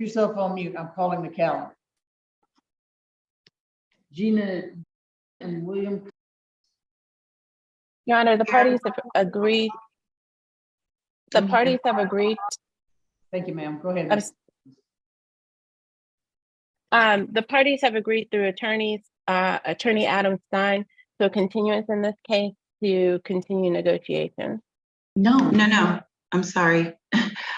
yourself on mute. I'm calling the calendar. Gina and William. Your Honor, the parties have agreed. The parties have agreed. Thank you, ma'am. Go ahead. The parties have agreed through attorney Adam Stein to a continuance in this case to continue negotiations. No. I'm sorry.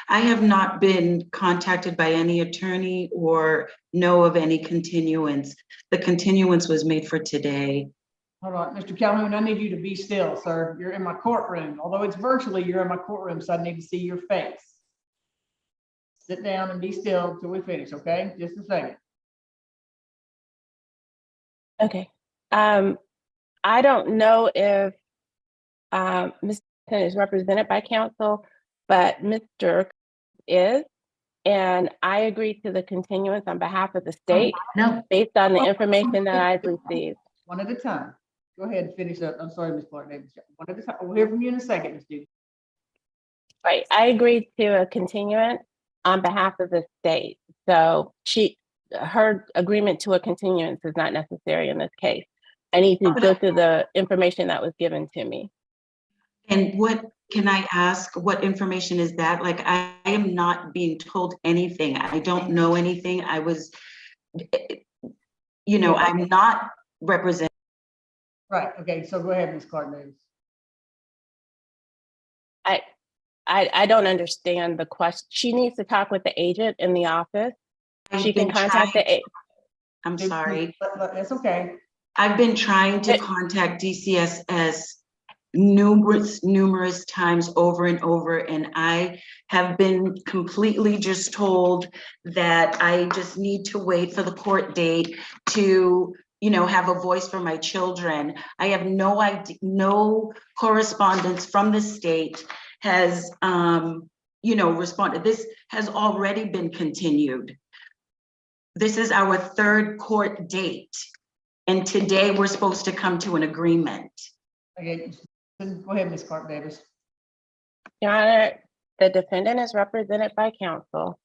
I have not been contacted by any attorney or know of any continuance. The continuance was made for today. Hold on, Mr. Calhoun, I need you to be still, sir. You're in my courtroom. Although it's virtually, you're in my courtroom, so I need to see your face. Sit down and be still until we finish, okay? Just a second. Okay. I don't know if Mr. is represented by counsel, but Mr. is, and I agree to the continuance on behalf of the state based on the information that I've received. One at a time. Go ahead and finish up. I'm sorry, Ms. Clark Davis. One at a time. We'll hear from you in a second, Ms. Duke. Right. I agreed to a continuance on behalf of the state. So her agreement to a continuance is not necessary in this case. I need to go through the information that was given to me. And what can I ask? What information is that? Like, I am not being told anything. I don't know anything. I was, I'm not represented. Right. Okay. So go ahead, Ms. Clark Davis. I don't understand the question. She needs to talk with the agent in the office. She can contact the agent. I'm sorry. That's okay. I've been trying to contact DCSS numerous times over and over, and I have been completely just told that I just need to wait for the court date to have a voice for my children. I have no idea, no correspondence from the state has responded. This has already been continued. This is our third court date, and today we're supposed to come to an agreement. Okay, go ahead, Ms. Clark Davis. Your Honor, the defendant is represented by counsel.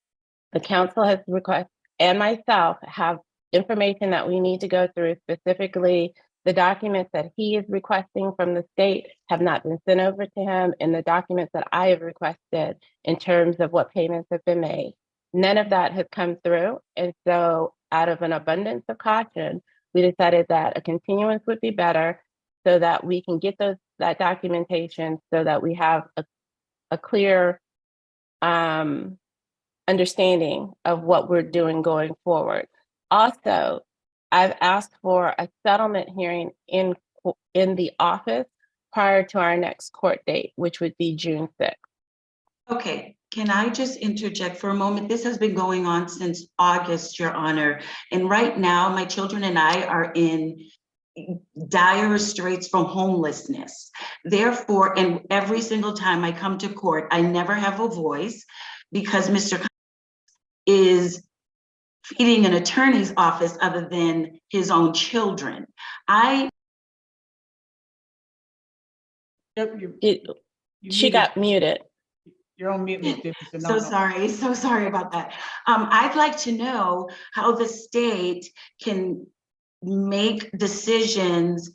The counsel has requested, and myself have information that we need to go through. Specifically, the documents that he is requesting from the state have not been sent over to him, and the documents that I have requested in terms of what payments have been made. None of that has come through. And so out of an abundance of caution, we decided that a continuance would be better so that we can get that documentation so that we have a clear understanding of what we're doing going forward. Also, I've asked for a settlement hearing in the office prior to our next court date, which would be June 6th. Okay, can I just interject for a moment? This has been going on since August, Your Honor. And right now, my children and I are in dire straits from homelessness. Therefore, and every single time I come to court, I never have a voice because Mr. is feeding an attorney's office other than his own children. She got muted. You're on mute. So sorry about that. I'd like to know how the state can make decisions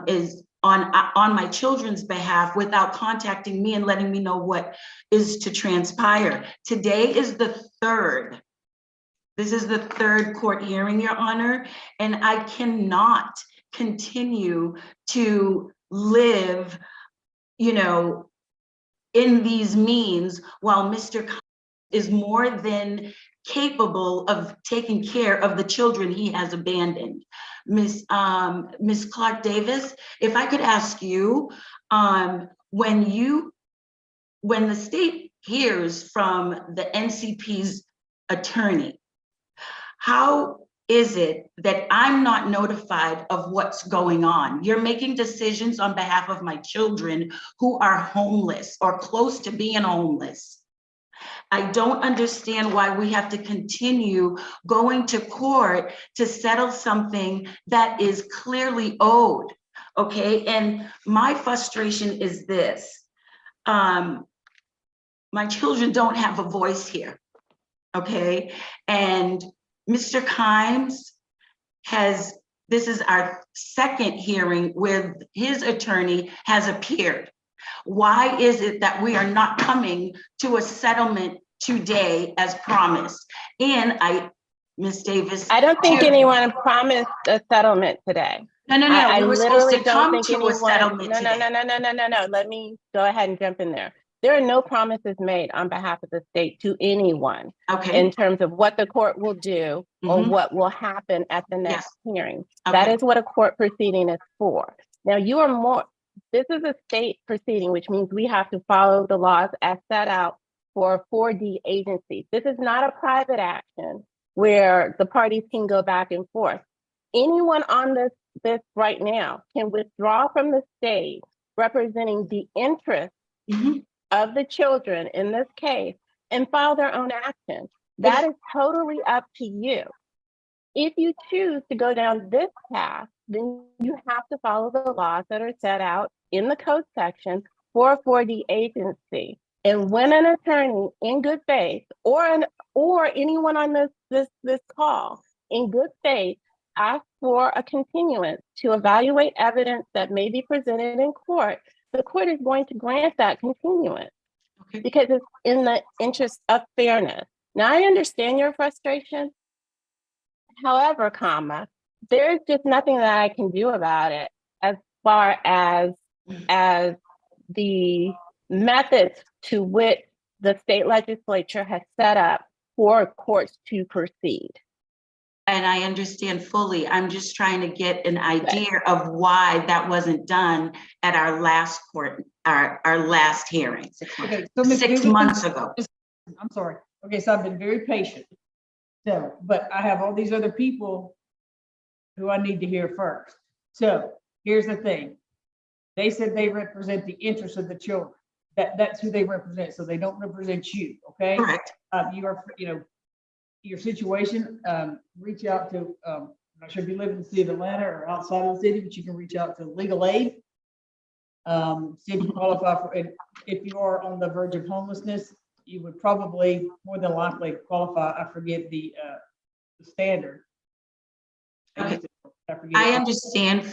is on my children's behalf without contacting me and letting me know what is to transpire. Today is the third. This is the third court hearing, Your Honor, and I cannot continue to live, in these means while Mr. is more than capable of taking care of the children he has abandoned. Ms. Clark Davis, if I could ask you, when the state hears from the NCP's attorney, how is it that I'm not notified of what's going on? You're making decisions on behalf of my children who are homeless or close to being homeless. I don't understand why we have to continue going to court to settle something that is clearly owed, okay? And my frustration is this. My children don't have a voice here. okay? And Mr. Kimes this is our second hearing where his attorney has appeared. Why is it that we are not coming to a settlement today as promised? And Ms. Davis. I don't think anyone promised a settlement today. No, I we were supposed literally to don't come think to a anyone, settlement no, today. let me go ahead and jump in there. There are no promises made on behalf of the state to anyone Okay, in terms of what the court will do or Mhm. what will happen at the next Yes. hearing. That Okay. is what a court proceeding is for. Now this is a state proceeding, which means we have to follow the laws as set out for 4D agencies. This is not a private action where the parties can go back and forth. Anyone on this right now can withdraw from the state representing the interest Mhm. of the children in this case and file their own action. That is totally up to you. If you choose to go down this path, then you have to follow the laws that are set out in the code section for 4D agency. And when an attorney in good faith or anyone on this call in good faith asks for a continuance to evaluate evidence that may be presented in court, the court is going to grant that continuance Okay. because it's in the interest of fairness. Now, I understand your frustration. However, there's just nothing that I can do about it as far as the methods to which the state legislature has set up for courts to proceed. And I understand fully. I'm just trying to get an idea of why that wasn't done at our last our last hearing. Okay, so Ms. 6 Davis, months ago. I'm sorry. Okay, so I've been very patient. So, but I have all these other people who I need to hear first. So here's the thing. They said they represent the interests of the children. That's who they represent. So they don't represent you, okay? Correct. Your situation, reach out to, I'm not sure if you live in the city of Atlanta or outside of the city, but you can reach out to legal aid. See if you qualify for it. If you are on the verge of homelessness, you would probably more than likely qualify. I forget the standard. Okay. I I understand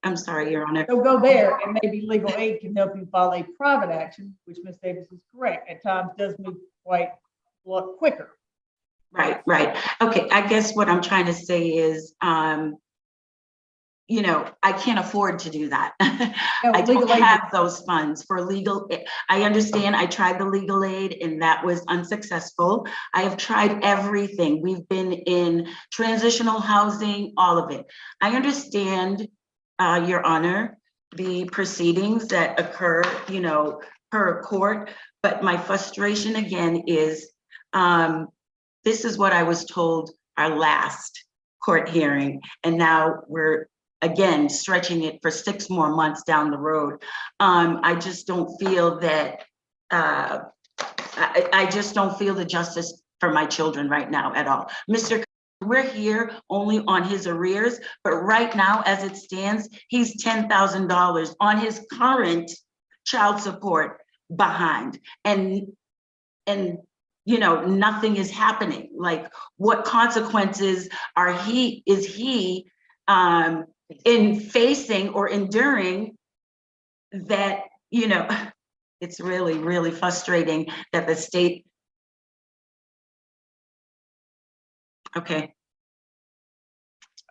I'm sorry, Your Honor. So go there and maybe legal aid can help you file a private action, which Ms. Davis is correct. At times does move quite a lot quicker. Right. Okay, I guess what I'm trying to say is, I can't afford to do that. No, I don't legal aid- have those funds for legal. I understand I tried the legal aid and that was unsuccessful. I have tried everything. We've been in transitional housing, all of it. I understand, Your Honor, the proceedings that occur, per court, but my frustration again is, this is what I was told our last court hearing, and now we're again stretching it for 6 more months down the road. I just don't feel that I just don't feel the justice for my children right now at all. Mr. We're here only on his arrears, but right now, as it stands, he's $10,000 on his current child support behind, and nothing is happening. Like, what consequences is he in facing or enduring that, it's really, really frustrating that the state. Okay.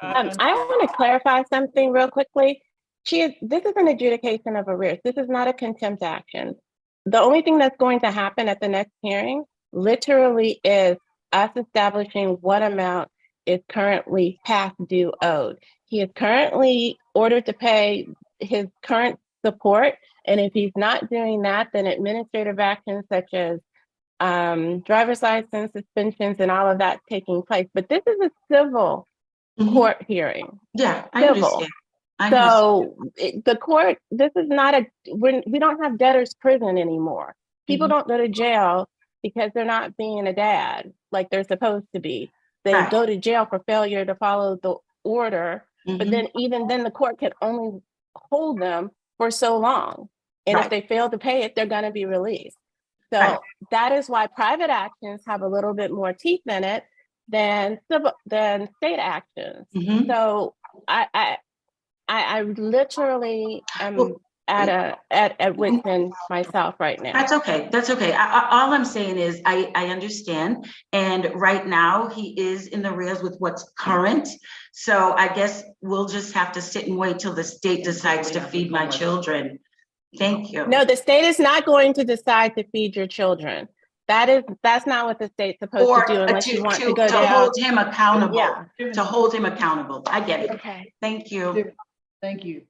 I want to clarify something real quickly. This is an adjudication of arrears. This is not a contempt action. The only thing that's going to happen at the next hearing literally is us establishing what amount is currently past due owed. He is currently ordered to pay his current support. And if he's not doing that, then administrative actions such as driver's license suspensions and all of that taking place. But this is a civil court hearing. Yeah, I understand. So the court, this is not we don't have debtor's prison anymore. People don't go to jail because they're not being a dad like they're supposed to be. They go to jail for failure to follow the order, but then even then the court can only hold them for so long. And if they fail to pay it, they're going to be released. So Right. that is why private actions have a little bit more teeth in it than state actions. Mhm. So I literally am Well, at wit's end myself right now. That's okay. That's okay. All I'm saying is I understand. And right now he is in the rails with what's current. So I guess we'll just have to sit and wait till the state decides to feed my children. Thank you. No, the state is not going to decide to feed your children. That's not what the state's supposed Or to do unless you want to go to down. hold him accountable. Yeah. To hold him accountable. I get it. Okay. Thank you. Thank you.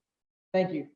Thank you.